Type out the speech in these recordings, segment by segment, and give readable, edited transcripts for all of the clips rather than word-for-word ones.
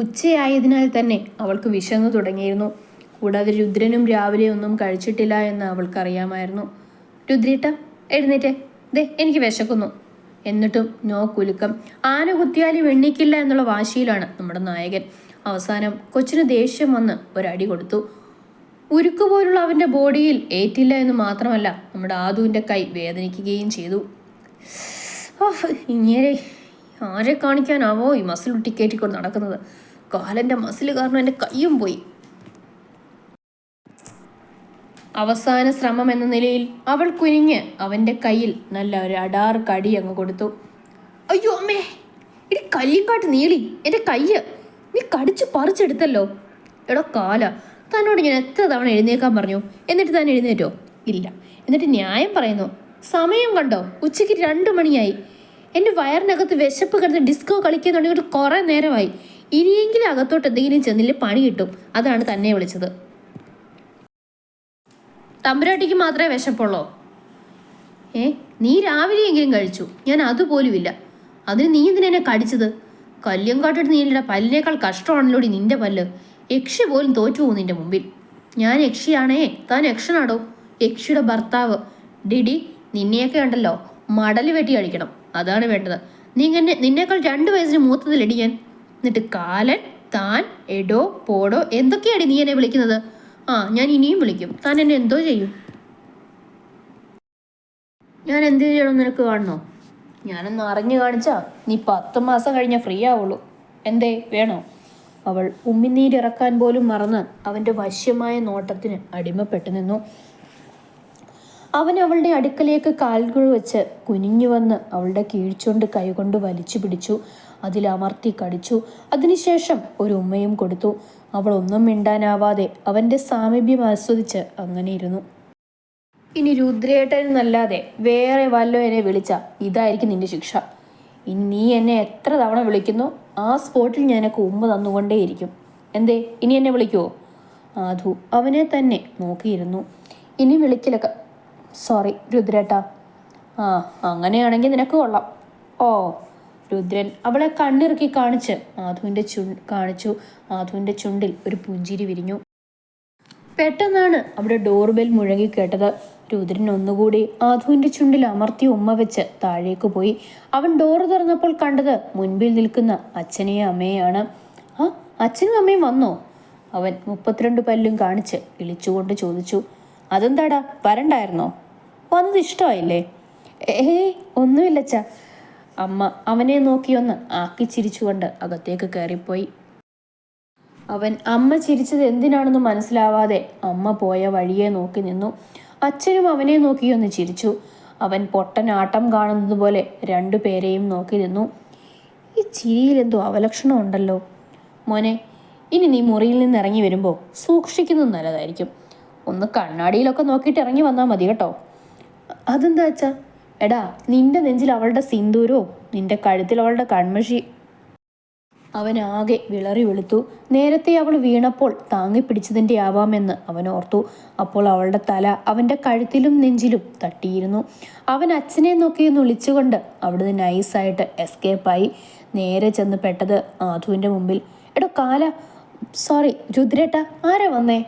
ഉച്ചയായതിനാൽ തന്നെ അവൾക്ക് വിശന്നു തുടങ്ങിയിരുന്നു. കൂടാതെ രുദ്രനും രാവിലെ ഒന്നും കഴിച്ചിട്ടില്ല എന്ന് അവൾക്കറിയാമായിരുന്നു. രുദ്രേട്ട എഴുന്നേറ്റേ, ദേ എനിക്ക് വിശക്കുന്നു. എന്നിട്ടും നോ കുലുക്കം. ആന കുത്തിയാലും എണ്ണിക്കില്ല എന്നുള്ള വാശിയിലാണ് നമ്മുടെ നായകൻ. അവസാനം കൊച്ചിന് ദേഷ്യം വന്ന് ഒരടി കൊടുത്തു. ഉരുക്കുപോലുള്ള അവൻ്റെ ബോഡിയിൽ ഏറ്റില്ല എന്ന് മാത്രമല്ല, നമ്മുടെ ആദുവിൻ്റെ കൈ വേദനിക്കുകയും ചെയ്തു. ഇങ്ങനെ ആരെ കാണിക്കാനാവോ ഈ മസിൽ ടിക്കറ്റിക്കൊണ്ട് നടക്കുന്നത്? കാലൻ്റെ മസിൽ കാരണം എൻ്റെ കൈയും പോയി. അവസാന ശ്രമം എന്ന നിലയിൽ അവൾ കുനിഞ്ഞ് അവൻ്റെ കയ്യിൽ നല്ല ഒരു അടാർ കടി അങ്ങ് കൊടുത്തു. അയ്യോ അമ്മേ, ഇടി കല്ലിക്കാട്ട് നീളി എൻ്റെ കയ്യ്, നീ കടിച്ചു പറിച്ചെടുത്തല്ലോ. എടോ കാല, തന്നോട് ഞാൻ എത്ര തവണ എഴുന്നേക്കാൻ പറഞ്ഞു, എന്നിട്ട് താൻ എഴുന്നേറ്റോ? ഇല്ല. എന്നിട്ട് ന്യായം പറയുന്നു. സമയം കണ്ടോ, ഉച്ചയ്ക്ക് 2 മണിയായി. എൻ്റെ വയറിനകത്ത് വിശപ്പ് കിടന്ന് ഡിസ്കോ കളിക്കുന്നുണ്ടെങ്കിൽ കുറേ നേരമായി. ഇനിയെങ്കിലും അകത്തോട്ട് എന്തെങ്കിലും ചെന്നില്ല പണി കിട്ടും. അതാണ് തന്നെ വിളിച്ചത്. തമ്പുരാട്ടിക്ക് മാത്രമേ വിശപ്പുള്ളോ? നീ രാവിലെയെങ്കിലും കഴിച്ചു, ഞാൻ അതുപോലുമില്ല. അതിന് നീ എന്തിനെന്നെ കടിച്ചത്? കല്യം കാട്ടിട്ട് നീലിയുടെ പല്ലിനേക്കാൾ കഷ്ടമാണല്ലോടി നിന്റെ പല്ല്. യക്ഷി പോലും തോറ്റു പോകും നിന്റെ മുമ്പിൽ. ഞാൻ യക്ഷിയാണേ, താൻ യക്ഷനാടോ? യക്ഷിയുടെ ഭർത്താവ്. ഡിഡി, നിന്നെയൊക്കെ ഉണ്ടല്ലോ മടല് വെട്ടി അടിക്കണം, അതാണ് വേണ്ടത്. നിന്നേക്കാൾ 2 വയസ്സിന് മൂത്തതിലടി ഞാൻ. എന്നിട്ട് കാലൻ, താൻ, എടോ, പോടോ എന്തൊക്കെയാണ് നീ എന്നെ വിളിക്കുന്നത്? ഞാൻ ഇനിയും വിളിക്കും. താൻ എന്നെ എന്തോ ചെയ്യും? ഞാൻ എന്ത് ചെയ്യണം നിനക്ക് കാണണോ? ഞാനൊന്ന് അറിഞ്ഞു കാണിച്ചാ നീ 10 മാസം കഴിഞ്ഞാൽ ഫ്രീ ആവുള്ളൂ. എന്തേ, വേണോ? അവൾ ഉമ്മിനീരിറക്കാൻ പോലും മറന്ന് അവൻ്റെ വശ്യമായ നോട്ടത്തിന് അടിമപ്പെട്ടു നിന്നു. അവൻ അവളുടെ അടുക്കലേക്ക് കാൽകൾ വെച്ച് കുനിഞ്ഞു വന്ന് അവളുടെ കീഴ്ച്ചുകൊണ്ട് കൈകൊണ്ട് വലിച്ചു പിടിച്ചു. അതിലമർത്തി കടിച്ചു. അതിനുശേഷം ഒരു ഉമ്മയും കൊടുത്തു. അവൾ ഒന്നും മിണ്ടാനാവാതെ അവൻ്റെ സാമീപ്യം ആസ്വദിച്ച് അങ്ങനെ ഇരുന്നു. ഇനി രുദ്രേട്ടനെന്നല്ലാതെ വേറെ വല്ലോ എന്നെ വിളിച്ച ഇതായിരിക്കും നിന്റെ ശിക്ഷ. ഇനി നീ എന്നെ എത്ര തവണ വിളിക്കുന്നു ആ സ്പോട്ടിൽ ഞാൻ എനിക്ക് ഉമ്മ തന്നുകൊണ്ടേയിരിക്കും. എന്തേ, ഇനി എന്നെ വിളിക്കുവോ? ആധു അവനെ തന്നെ നോക്കിയിരുന്നു. ഇനി വിളിക്കലൊക്കെ. സോറി രുദ്രേട്ടാ. അങ്ങനെയാണെങ്കിൽ നിനക്ക് കൊള്ളാം. ഓ. രുദ്രൻ അവളെ കണ്ണിറുക്കി കാണിച്ചു. ആധുവിൻ്റെ ചുണ്ടിൽ ഒരു പുഞ്ചിരി വിരിഞ്ഞു. പെട്ടെന്നാണ് അവിടെ ഡോർബെൽ മുഴങ്ങി കേട്ടത്. രുദ്രൻ ഒന്നുകൂടി ആധുവിൻ്റെ ചുണ്ടിൽ അമർത്തി ഉമ്മ വെച്ച് താഴേക്ക് പോയി. അവൻ ഡോറ് തുറന്നപ്പോൾ കണ്ടത് മുൻപിൽ നിൽക്കുന്ന അച്ഛനെയും അമ്മയെയാണ്. അച്ഛനും അമ്മയും വന്നോ? അവൻ 32 പല്ലും കാണിച്ച് ഇളിച്ചുകൊണ്ട് ചോദിച്ചു. അതെന്താടാ, വരണ്ടായിരുന്നോ? വന്നത് ഇഷ്ടമായില്ലേ? ഒന്നുമില്ലച്ച. അമ്മ അവനെ നോക്കിയൊന്ന് ആക്കി ചിരിച്ചുകൊണ്ട് അകത്തേക്ക് കയറിപ്പോയി. അവൻ അമ്മ ചിരിച്ചത് എന്തിനാണെന്ന് മനസ്സിലാവാതെ അമ്മ പോയ വഴിയെ നോക്കി നിന്നു. അച്ഛനും അവനെ നോക്കിയൊന്ന് ചിരിച്ചു. അവൻ പൊട്ടനാട്ടം കാണുന്നത് പോലെ 2 പേരെയും നോക്കി നിന്നു. ഈ ചിരിയിൽ എന്തോ അവലക്ഷണം ഉണ്ടല്ലോ. മോനെ, ഇനി നീ മുറിയിൽ നിന്ന് ഇറങ്ങി വരുമ്പോൾ സൂക്ഷിക്കുന്നത് നല്ലതായിരിക്കും. ഒന്ന് കണ്ണാടിയിലൊക്കെ നോക്കിയിട്ട് ഇറങ്ങി വന്നാൽ മതി കേട്ടോ. അതെന്താ അച്ഛാ? എടാ, നിന്റെ നെഞ്ചിൽ അവളുടെ സിന്ദൂരോ നിന്റെ കഴുത്തിൽ അവളുടെ കൺമഷി. അവനാകെ വിളറി വെളുത്തു. നേരത്തെ അവൾ വീണപ്പോൾ താങ്ങിപ്പിടിച്ചതിൻ്റെ ആവാമെന്ന് അവൻ ഓർത്തു. അപ്പോൾ അവളുടെ തല അവൻ്റെ കഴുത്തിലും നെഞ്ചിലും തട്ടിയിരുന്നു. അവൻ അച്ഛനെ നോക്കിയൊന്ന് വിളിച്ചുകൊണ്ട് അവിടുന്ന് നൈസായിട്ട് എസ്കേപ്പായി. നേരെ ചെന്ന് പെട്ടത് ആധുവിൻ്റെ മുമ്പിൽ. എടോ കാല, സോറി രുദ്രേട്ട, ആരാ വന്നേ?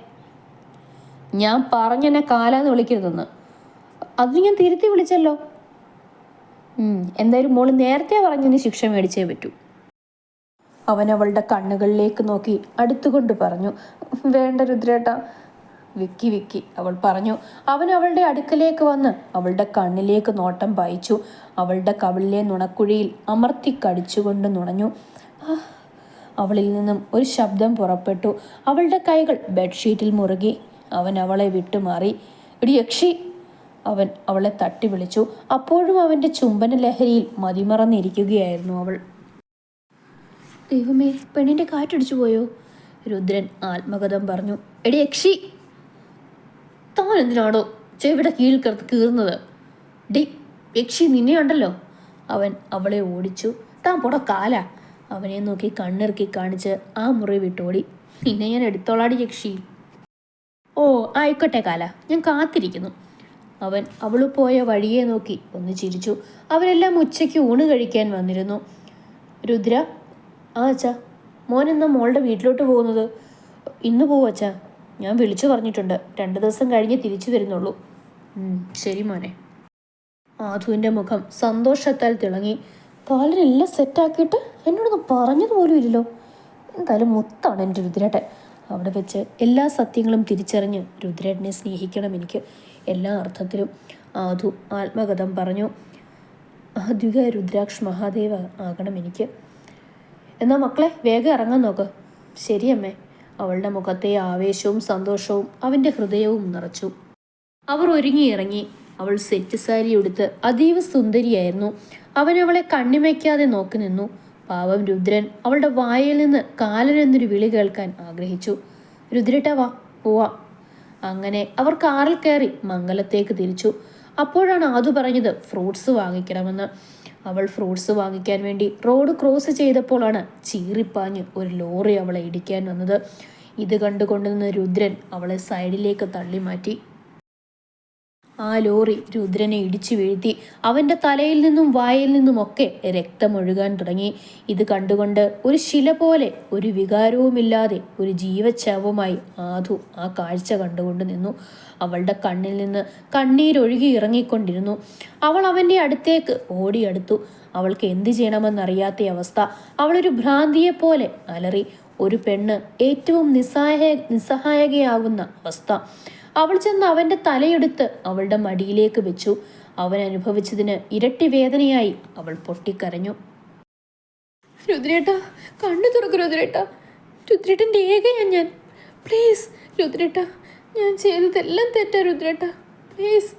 ഞാൻ പറഞ്ഞെന്നെ കാലാന്ന് വിളിക്കരുതെന്ന്. അത് ഞാൻ തിരുത്തി വിളിച്ചല്ലോ. എന്തായാലും മോള് നേരത്തെ പറഞ്ഞതിന് ശിക്ഷ മേടിച്ചേ പറ്റൂ. അവൻ അവളുടെ കണ്ണുകളിലേക്ക് നോക്കി അടുത്തുകൊണ്ട് പറഞ്ഞു. വേണ്ട രുദ്രേട്ട. വിക്കി അവൾ പറഞ്ഞു. അവൻ അവളുടെ അടുക്കലേക്ക് വന്ന് അവളുടെ കണ്ണിലേക്ക് നോട്ടം പായിച്ചു. അവളുടെ കവിളിലെ നുണക്കുഴിയിൽ അമർത്തി കടിച്ചുകൊണ്ട് നുണഞ്ഞു. അവളിൽ നിന്നും ഒരു ശബ്ദം പുറപ്പെട്ടു. അവളുടെ കൈകൾ ബെഡ്ഷീറ്റിൽ മുറുകി. അവൻ അവളെ വിട്ടുമാറി. ഇടി യക്ഷി! അവൻ അവളെ തട്ടി വിളിച്ചു. അപ്പോഴും അവൻ്റെ ചുംബന ലഹരിയിൽ മതിമറന്നിരിക്കുകയായിരുന്നു അവൾ. ദൈവമേ, പെണ്ണിൻ്റെ കാറ്റടിച്ചു പോയോ? രുദ്രൻ ആത്മകഥം പറഞ്ഞു. എടി യക്ഷി, താൻ എന്തിനാണോ ചെവിടെ കീഴിൽ കീറുന്നത്? ഡി യക്ഷി, നിന്നെ ഉണ്ടല്ലോ. അവൻ അവളെ ഓടിച്ചു. താൻ പൊട കാല. അവനെ നോക്കി കണ്ണിറുക്കി കാണിച്ച് ആ മുറി വിട്ടോടി. നിന്നെ ഞാൻ എടുത്തോളാടി യക്ഷി. ഓ ആയിക്കോട്ടെ കാല, ഞാൻ കാത്തിരിക്കുന്നു. അവൻ അവൾ പോയ വഴിയെ നോക്കി ഒന്ന് ചിരിച്ചു. അവരെല്ലാം ഉച്ചയ്ക്ക് ഊണ് കഴിക്കാൻ വന്നിരുന്നു. രുദ്ര, അച്ഛാ. മോൻ എന്നാ മോളുടെ വീട്ടിലോട്ട് പോകുന്നത്? ഇന്ന് പോവും അച്ഛാ. ഞാൻ വിളിച്ചു പറഞ്ഞിട്ടുണ്ട്. 2 ദിവസം കഴിഞ്ഞ് തിരിച്ചു വരുന്നുള്ളൂ. ശരി മോനെ. ആധുവിൻ്റെ മുഖം സന്തോഷത്താൽ തിളങ്ങി. കാലിനെല്ലാം സെറ്റാക്കിയിട്ട് എന്നോടൊന്ന് പറഞ്ഞതുപോലും ഇല്ലല്ലോ. എന്തായാലും മുത്താണ് എൻ്റെ രുദ്രേട്ടൻ. അവിടെ വെച്ച് എല്ലാ സത്യങ്ങളും തിരിച്ചറിഞ്ഞ് രുദ്രേട്ടനെ സ്നേഹിക്കണം എനിക്ക്, എല്ലാ അർത്ഥത്തിലും. ആധു ആത്മകഥം പറഞ്ഞു. അദ്വിക രുദ്രാക്ഷ് മഹാദേവ ആകണം എനിക്ക്. എന്നാൽ മക്കളെ വേഗം ഇറങ്ങാൻ നോക്ക്. ശരിയമ്മേ. അവളുടെ മുഖത്തെ ആവേശവും സന്തോഷവും അവൻ്റെ ഹൃദയവും നിറച്ചു. അവർ ഒരുങ്ങിയിറങ്ങി. അവൾ സെറ്റ് സാരി ഉടുത്ത് അതീവ സുന്ദരിയായിരുന്നു. അവൻ അവളെ കണ്ണിമയ്ക്കാതെ നോക്കി നിന്നു. പാവം രുദ്രൻ അവളുടെ വായിൽ നിന്ന് കാലനെന്നൊരു വിളി കേൾക്കാൻ ആഗ്രഹിച്ചു. രുദ്രേട്ടാ വാ പോവാ. അങ്ങനെ അവർ കാറിൽ കയറി മംഗലത്തേക്ക് തിരിച്ചു. അപ്പോഴാണ് ആദു പറഞ്ഞത് ഫ്രൂട്ട്സ് വാങ്ങിക്കണമെന്ന്. അവൾ ഫ്രൂട്ട്സ് വാങ്ങിക്കാൻ വേണ്ടി റോഡ് ക്രോസ് ചെയ്തപ്പോഴാണ് ചീറിപ്പാഞ്ഞ് ഒരു ലോറി അവളെ ഇടിക്കാൻ വന്നത്. ഇത് കണ്ടുകൊണ്ടുനിന്ന രുദ്രൻ അവളെ സൈഡിലേക്ക് തള്ളി മാറ്റി. ആ ലോറി രുദ്രനെ ഇടിച്ചു വീഴ്ത്തി. അവൻ്റെ തലയിൽ നിന്നും വായിൽ നിന്നുമൊക്കെ രക്തമൊഴുകാൻ തുടങ്ങി. ഇത് കണ്ടുകൊണ്ട് ഒരു ശില പോലെ, ഒരു വികാരവുമില്ലാതെ, ഒരു ജീവച്ഛവമായി ആധു ആ കാഴ്ച കണ്ടുകൊണ്ട് നിന്നു. അവളുടെ കണ്ണിൽ നിന്ന് കണ്ണീരൊഴുകി ഇറങ്ങിക്കൊണ്ടിരുന്നു. അവൾ അവൻ്റെ അടുത്തേക്ക് ഓടിയടുത്തു. അവൾക്ക് എന്ത് ചെയ്യണമെന്നറിയാത്ത അവസ്ഥ. അവളൊരു ഭ്രാന്തിയെപ്പോലെ അലറി. ഒരു പെണ്ണ് ഏറ്റവും നിസ്സഹായകയാകുന്ന അവസ്ഥ. അവൾ ചെന്ന് അവൻ്റെ തലയെടുത്ത് അവളുടെ മടിയിലേക്ക് വെച്ചു. അവൻ അനുഭവിച്ചതിന് ഇരട്ടി വേദനയായി അവൾ പൊട്ടിക്കരഞ്ഞു. രുദ്രേട്ടാ, കണ്ണു തുറക്കു രുദ്രേട്ടാ. രുദ്രേട്ടൻ്റെ ഏകയാ ഞാൻ. പ്ലീസ് രുദ്രേട്ടാ, ഞാൻ ചെയ്തതെല്ലാം തെറ്റാ രുദ്രേട്ടാ, പ്ലീസ്.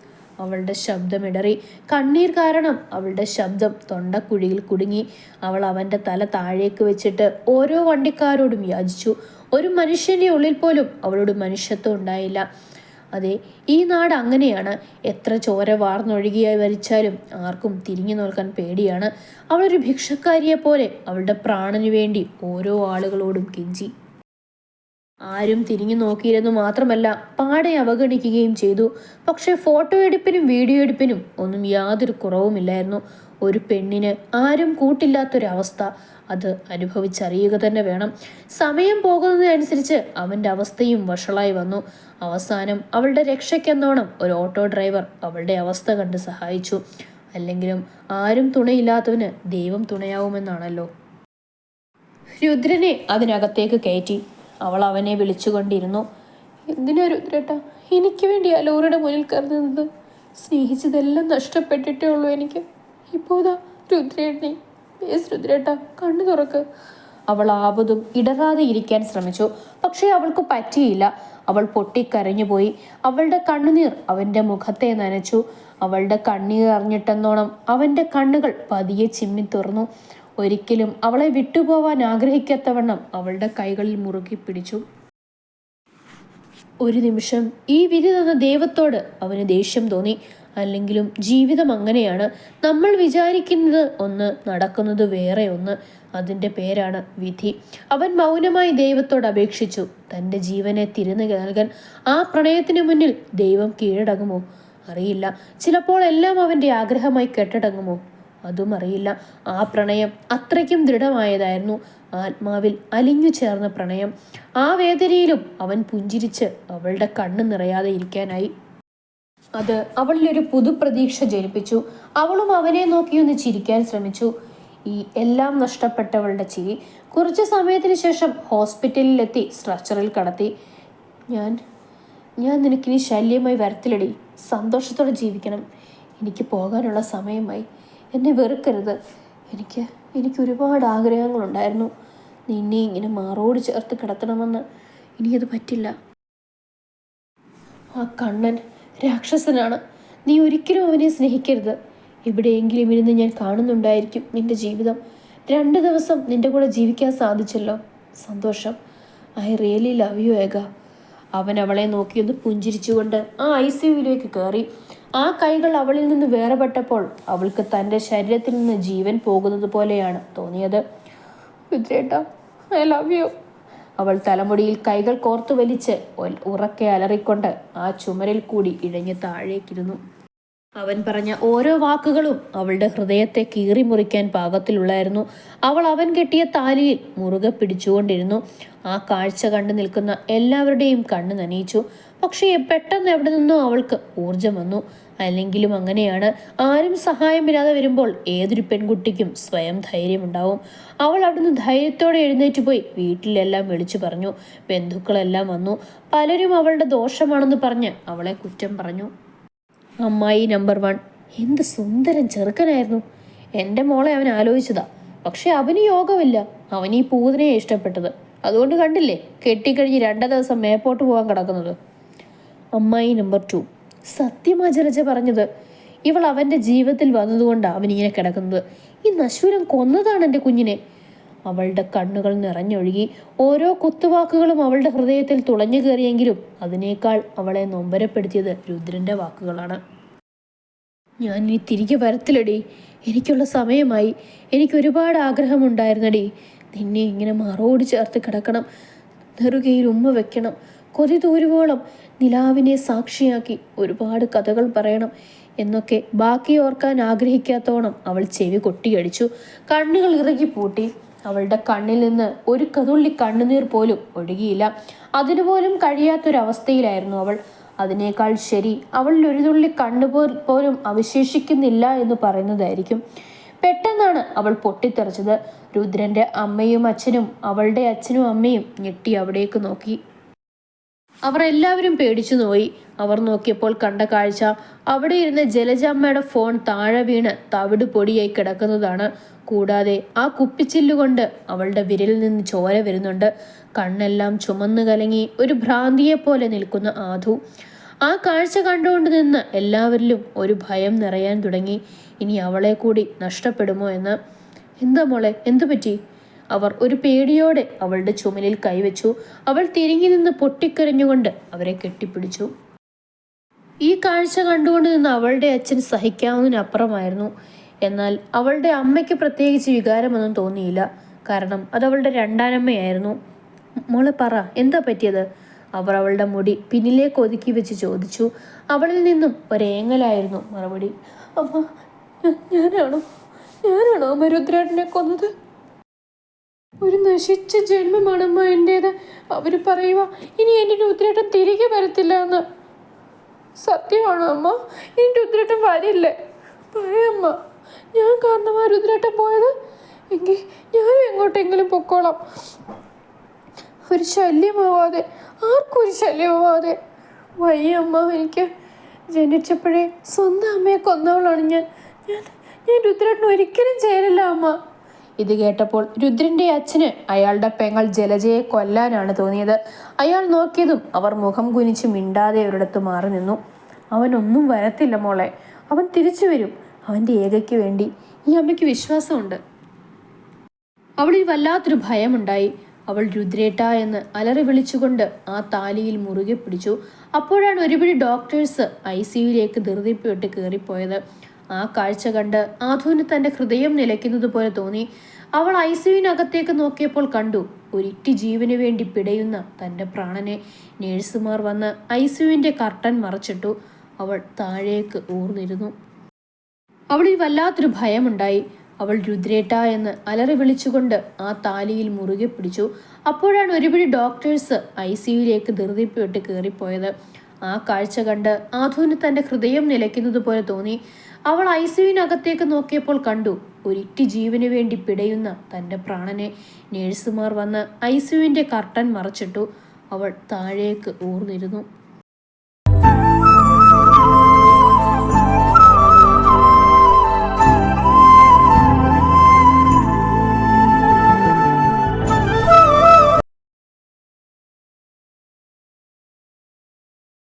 അവളുടെ ശബ്ദമിടറി. കണ്ണീർ കാരണം അവളുടെ ശബ്ദം തൊണ്ടക്കുഴിയിൽ കുടുങ്ങി. അവൾ അവൻ്റെ തല താഴേക്ക് വെച്ചിട്ട് ഓരോ വണ്ടിക്കാരോടും യാചിച്ചു. ഒരു മനുഷ്യൻ്റെ ഉള്ളിൽ പോലും അവളോട് മനുഷ്യത്വം ഉണ്ടായില്ല. അതെ, ഈ നാട് അങ്ങനെയാണ്. എത്ര ചോര വാർന്നൊഴുകിയായി വരിച്ചാലും ആർക്കും തിരിഞ്ഞു നോക്കാൻ പേടിയാണ്. അവളൊരു ഭിക്ഷക്കാരിയെപ്പോലെ അവളുടെ പ്രാണനു വേണ്ടി ഓരോ ആളുകളോടും കെഞ്ചി. ആരും തിരിഞ്ഞു നോക്കിയില്ലെന്നു മാത്രമല്ല, പാടെ അവഗണിക്കുകയും ചെയ്തു. പക്ഷെ ഫോട്ടോ എടുപ്പിനും വീഡിയോ എടുപ്പിനും ഒന്നും യാതൊരു കുറവുമില്ലായിരുന്നു. ഒരു പെണ്ണിന് ആരും കൂട്ടില്ലാത്തൊരവസ്ഥ. അത് അനുഭവിച്ചറിയുക തന്നെ വേണം. സമയം പോകുന്നതിനനുസരിച്ച് അവൻ്റെ അവസ്ഥയും വഷളായി വന്നു. അവസാനം അവളുടെ രക്ഷയ്ക്കെന്നോണം ഒരു ഓട്ടോ ഡ്രൈവർ അവളുടെ അവസ്ഥ കണ്ട് സഹായിച്ചു. അല്ലെങ്കിലും ആരും തുണയില്ലാത്തവന് ദൈവം തുണയാവുമെന്നാണല്ലോ. രുദ്രനെ അതിനകത്തേക്ക് കയറ്റി. അവൾ അവനെ വിളിച്ചുകൊണ്ടിരുന്നു. എന്തിനാ രുദ്രേട്ടാ എനിക്ക് വേണ്ടി ആ ലോറിയുടെ മുന്നിൽ കയറുന്നത്? സ്നേഹിച്ചതെല്ലാം നഷ്ടപ്പെട്ടിട്ടേ ഉള്ളൂ എനിക്ക്. ഇപ്പോതാ രുദ്രേട്ടനെ, പ്ലീസ് രുദ്രേട്ടാ കണ്ണു തുറക്ക്. അവൾ ആവതും ഇടറാതെ ഇരിക്കാൻ ശ്രമിച്ചു. പക്ഷേ അവൾക്ക് പറ്റിയില്ല. അവൾ പൊട്ടിക്കരഞ്ഞുപോയി. അവളുടെ കണ്ണുനീർ അവൻ്റെ മുഖത്തെ നനച്ചു. അവളുടെ കണ്ണീർ അറിഞ്ഞിട്ടെന്നോണം അവൻ്റെ കണ്ണുകൾ പതിയെ ചിമ്മി തുറന്നു. ഒരിക്കലും അവളെ വിട്ടുപോവാൻ ആഗ്രഹിക്കാത്തവണ്ണം അവളുടെ കൈകളിൽ മുറുകി പിടിച്ചു. ഒരു നിമിഷം ഈ വിധി തന്ന ദൈവത്തോട് അവന് ദേഷ്യം തോന്നി. അല്ലെങ്കിലും ജീവിതം അങ്ങനെയാണ്. നമ്മൾ വിചാരിക്കുന്നത് ഒന്ന്, നടക്കുന്നത് വേറെ ഒന്ന്. അതിൻ്റെ പേരാണ് വിധി. അവൻ മൗനമായി ദൈവത്തോട് അപേക്ഷിച്ചു, തൻ്റെ ജീവനെ തിരിഞ്ഞു നൽകാൻ. ആ പ്രണയത്തിന് മുന്നിൽ ദൈവം കീഴടങ്ങുമോ? അറിയില്ല. ചിലപ്പോൾ എല്ലാം അവൻ്റെ ആഗ്രഹമായി കെട്ടടങ്ങുമോ? അതും അറിയില്ല. ആ പ്രണയം അത്രയ്ക്കും ദൃഢമായതായിരുന്നു. ആത്മാവിൽ അലിഞ്ഞു ചേർന്ന പ്രണയം. ആ വേദനയിലും അവൻ പുഞ്ചിരിച്ച് അവളുടെ കണ്ണ് നിറയാതെ ഇരിക്കാനായി. അത് അവളിലൊരു പുതുപ്രതീക്ഷ ജനിപ്പിച്ചു. അവളും അവനെ നോക്കിയൊന്ന് ചിരിക്കാൻ ശ്രമിച്ചു. ഈ എല്ലാം നഷ്ടപ്പെട്ടവളുടെ ചിരി. കുറച്ചു സമയത്തിന് ശേഷം ഹോസ്പിറ്റലിലെത്തി സ്ട്രെച്ചറിൽ കടത്തി. ഞാൻ നിനക്കിനി ശല്യമായി വരത്തില്ലടി. സന്തോഷത്തോടെ ജീവിക്കണം. എനിക്ക് പോകാനുള്ള സമയമായി. എന്നെ വെറുക്കരുത്. എനിക്ക് ഒരുപാട് ആഗ്രഹങ്ങളുണ്ടായിരുന്നു. നിന്നെ ഇങ്ങനെ മാറോട് ചേർത്ത് കിടത്തണമെന്ന്. ഇനിയത് പറ്റില്ല. ആ കണ്ണൻ രാക്ഷസനാണ്. നീ ഒരിക്കലും അവനെ സ്നേഹിക്കരുത്. എവിടെയെങ്കിലും ഇരുന്ന് ഞാൻ കാണുന്നുണ്ടായിരിക്കും നിന്റെ ജീവിതം. 2 ദിവസം നിന്റെ കൂടെ ജീവിക്കാൻ സാധിച്ചല്ലോ, സന്തോഷം. ഐ റിയലി ലവ് യു ഏക. അവൻ അവളെ നോക്കിയൊന്ന് പുഞ്ചിരിച്ചുകൊണ്ട് ആ ICUവിലേക്ക് കയറി. ആ കൈകൾ അവളിൽ നിന്ന് വേർപെട്ടപ്പോൾ അവൾക്ക് തൻ്റെ ശരീരത്തിൽ നിന്ന് ജീവൻ പോകുന്നത് പോലെയാണ് തോന്നിയത്. രുദ്രേട്ടാ, ഐ ലവ് യു. അവൾ തലമുടിയിൽ കൈകൾ കോർത്തു വലിച്ച് ഉറക്കെ അലറിക്കൊണ്ട് ആ ചുമരിൽ കൂടി ഇഴഞ്ഞ് താഴേക്കിരുന്നു. അവൻ പറഞ്ഞ ഓരോ വാക്കുകളും അവളുടെ ഹൃദയത്തെ കീറി മുറിക്കാൻ പാകത്തിലുള്ളായിരുന്നു. അവൾ അവൻ കെട്ടിയ താലിയിൽ മുറുകെ പിടിച്ചുകൊണ്ടിരുന്നു. ആ കാഴ്ച കണ്ടു നിൽക്കുന്ന എല്ലാവരുടെയും കണ്ണ് നനയിച്ചു. പക്ഷേ പെട്ടെന്ന് എവിടെ നിന്നോ അവൾക്ക് ഊർജം വന്നു. അല്ലെങ്കിലും അങ്ങനെയാണ്, ആരും സഹായമില്ലാതെ വരുമ്പോൾ ഏതൊരു പെൺകുട്ടിക്കും സ്വയം ധൈര്യമുണ്ടാവും. അവൾ അവിടുന്ന് ധൈര്യത്തോടെ എഴുന്നേറ്റ് പോയി വീട്ടിലെല്ലാം വിളിച്ചു പറഞ്ഞു. ബന്ധുക്കളെല്ലാം വന്നു. പലരും അവളുടെ ദോഷമാണെന്ന് പറഞ്ഞ് അവളെ കുറ്റം പറഞ്ഞു. അമ്മായി നമ്പർ 1 എന്ത് സുന്ദരൻ ചെറുക്കനായിരുന്നു. എൻ്റെ മോളെ അവൻ ആലോചിച്ചതാ. പക്ഷെ അവന് യോഗമില്ല. അവൻ ഈ പൂതനയെ ഇഷ്ടപ്പെട്ടത്. അതുകൊണ്ട് കണ്ടില്ലേ, കെട്ടിക്കഴിഞ്ഞ് 2 ദിവസം മേപ്പോട്ട് പോകാൻ കിടക്കുന്നത്. അമ്മായി നമ്പർ 2 സത്യമാ ജലജ പറഞ്ഞത്. ഇവൾ അവൻ്റെ ജീവിതത്തിൽ വന്നതുകൊണ്ടാണ് അവനിങ്ങനെ കിടക്കുന്നത്. ഈ നശൂരം കൊന്നതാണ് എൻ്റെ കുഞ്ഞിനെ. അവളുടെ കണ്ണുകൾ നിറഞ്ഞൊഴുകി. ഓരോ കുത്തുവാക്കുകളും അവളുടെ ഹൃദയത്തിൽ തുളഞ്ഞു കയറിയെങ്കിലും അതിനേക്കാൾ അവളെ നൊമ്പരപ്പെടുത്തിയത് രുദ്രന്റെ വാക്കുകളാണ്. ഞാൻ ഇനി തിരികെ വരത്തില്ലടി. എനിക്കുള്ള സമയമായി. എനിക്കൊരുപാട് ആഗ്രഹമുണ്ടായിരുന്നടി. നിന്നെ ഇങ്ങനെ മറോട് ചേർത്ത് കിടക്കണം, നെറുകയിൽ ഉമ്മ വെക്കണം, കൊതി തൂരുവോളം നിലാവിനെ സാക്ഷിയാക്കി ഒരുപാട് കഥകൾ പറയണം എന്നൊക്കെ ബാക്കി ഓർക്കാൻ ആഗ്രഹിക്കാത്തോണം അവൾ ചെവി കൊട്ടിയടിച്ചു. കണ്ണുകൾ ഇറുകി പൂട്ടി. അവളുടെ കണ്ണിൽ നിന്ന് ഒരു കതുള്ളി കണ്ണുനീർ പോലും ഒഴുകിയില്ല. അതിനുപോലും കഴിയാത്തൊരവസ്ഥയിലായിരുന്നു അവൾ. അതിനേക്കാൾ ശരി അവളിൽ ഒരു തുള്ളി പോലും അവശേഷിക്കുന്നില്ല എന്ന് പറയുന്നതായിരിക്കും. പെട്ടെന്നാണ് അവൾ പൊട്ടിത്തെറിച്ചത്. രുദ്രന്റെ അമ്മയും അച്ഛനും അവളുടെ അച്ഛനും അമ്മയും ഞെട്ടി അവിടേക്ക് നോക്കി. അവർ എല്ലാവരും പേടിച്ചു നോയി. അവർ നോക്കിയപ്പോൾ കണ്ട കാഴ്ച അവിടെ ഇരുന്ന് ജലജമ്മയുടെ ഫോൺ താഴെ വീണ് തവിട് പൊടിയായി കിടക്കുന്നതാണ്. കൂടാതെ ആ കുപ്പിച്ചില്ലുകൊണ്ട് അവളുടെ വിരലിൽ നിന്ന് ചോര വരുന്നുണ്ട്. കണ്ണെല്ലാം ചുമന്നു കലങ്ങി ഒരു ഭ്രാന്തിയെപ്പോലെ നിൽക്കുന്ന ആധു. ആ കാഴ്ച കണ്ടുകൊണ്ട് നിന്ന് എല്ലാവരിലും ഒരു ഭയം നിറയാൻ തുടങ്ങി. ഇനി അവളെ കൂടി നഷ്ടപ്പെടുമോ എന്ന്. എന്താ മോളെ, എന്തു പറ്റി? അവർ ഒരു പേടിയോടെ അവളുടെ ചുമലിൽ കൈവച്ചു. അവൾ തിരിഞ്ഞു നിന്ന് പൊട്ടിക്കരഞ്ഞുകൊണ്ട് അവരെ കെട്ടിപ്പിടിച്ചു. ഈ കാഴ്ച കണ്ടുകൊണ്ട് നിന്ന് അവളുടെ അച്ഛൻ സഹിക്കാവുന്നതിനപ്പുറമായിരുന്നു. എന്നാൽ അവളുടെ അമ്മയ്ക്ക് പ്രത്യേകിച്ച് വികാരമൊന്നും തോന്നിയില്ല. കാരണം അതവളുടെ രണ്ടാനമ്മയായിരുന്നു. മോളെ പറ, എന്താ പറ്റിയത്? അവർ അവളുടെ മുടി പിന്നിലേക്ക് ഒതുക്കി വെച്ച് ചോദിച്ചു. അവളിൽ നിന്നും ഒരേങ്ങലായിരുന്നു മറുപടി. അമ്മ, ഞാനാണോ അമ്മ രുദ്രേട്ടനെ കൊന്നത്? ഒരു നശിച്ച ജന്മമാണമ്മ എൻ്റേത്. അവര് പറയുക ഇനി എൻ്റെ രുദ്രേട്ടൻ തിരികെ വരത്തില്ല എന്ന്. സത്യമാണോ അമ്മ? ഇനി രുദ്രേട്ടൻ വരില്ലേ? പറയമ്മ, ഞാൻ കാരണമാ രുദ്രേട്ടൻ പോയത്. എങ്കിൽ ഞാൻ എങ്ങോട്ടെങ്കിലും പൊക്കോളാം. ഒരു ശല്യമാവാതെ, ആർക്കും ഒരു ശല്യമാവാതെ. വയ്യമ്മ, എനിക്ക് ജനിച്ചപ്പോഴേ സ്വന്തം അമ്മയെ കൊന്നവളാണ് ഞാൻ. രുദ്രേട്ടൻ ഒരിക്കലും ചേരില്ല അമ്മ. ഇത് കേട്ടപ്പോൾ രുദ്രന്റെ അച്ഛന് അയാളുടെ പെങ്ങൾ ജലജയെ കൊല്ലാനാണ് തോന്നിയത്. അയാൾ നോക്കിയതും അവർ മുഖം കുനിച്ച് മിണ്ടാതെ ഒരിടത്ത് മാറി നിന്നു. അവനൊന്നും വരത്തില്ല മോളെ, അവൻ തിരിച്ചു വരും. അവൻ്റെ ഏകയ്ക്ക് വേണ്ടി ഈ അമ്മയ്ക്ക് വിശ്വാസമുണ്ട്. അവളിൽ വല്ലാത്തൊരു ഭയമുണ്ടായി. അവൾ രുദ്രേട്ട എന്ന് അലറി വിളിച്ചുകൊണ്ട് ആ താലിയിൽ മുറുകെ പിടിച്ചു. അപ്പോഴാണ് ഒരുപിടി ഡോക്ടേഴ്സ് ICUവിലേക്ക് ധൃതിപ്പെട്ട് കയറിപ്പോയത്. ആ കാഴ്ച കണ്ട് ആധുവിന് തൻ്റെ ഹൃദയം നിലയ്ക്കുന്നത് പോലെ തോന്നി. അവൾ ICUവിനകത്തേക്ക് നോക്കിയപ്പോൾ കണ്ടു ഒരിറ്റി ജീവന് വേണ്ടി പിടയുന്ന തൻ്റെ പ്രാണനെ. നേഴ്സുമാർ വന്ന് ICUവിൻ്റെ കർട്ടൻ മറച്ചിട്ടു. അവൾ താഴേക്ക് ഊർന്നിരുന്നു. അവളിൽ വല്ലാത്തൊരു ഭയമുണ്ടായി. അവൾ രുദ്രേട്ട എന്ന് അലറി വിളിച്ചുകൊണ്ട് ആ താലിയിൽ മുറുകെ പിടിച്ചു. അപ്പോഴാണ് ഒരുപിടി ഡോക്ടേഴ്സ് ICUവിലേക്ക് ധൃതിപ്പെട്ട് കയറിപ്പോയത്. ആ കാഴ്ച കണ്ട് ആധുവിന് തൻ്റെ ഹൃദയം നിലയ്ക്കുന്നത് പോലെ തോന്നി. അവൾ ICUവിനകത്തേക്ക് നോക്കിയപ്പോൾ കണ്ടു ഒരിറ്റി ജീവന് വേണ്ടി പിടയുന്ന തൻ്റെ പ്രാണനെ. നേഴ്സുമാർ വന്ന് ICUവിൻ്റെ കർട്ടൻ മറച്ചിട്ടു. അവൾ താഴേക്ക് ഊർന്നിരുന്നു.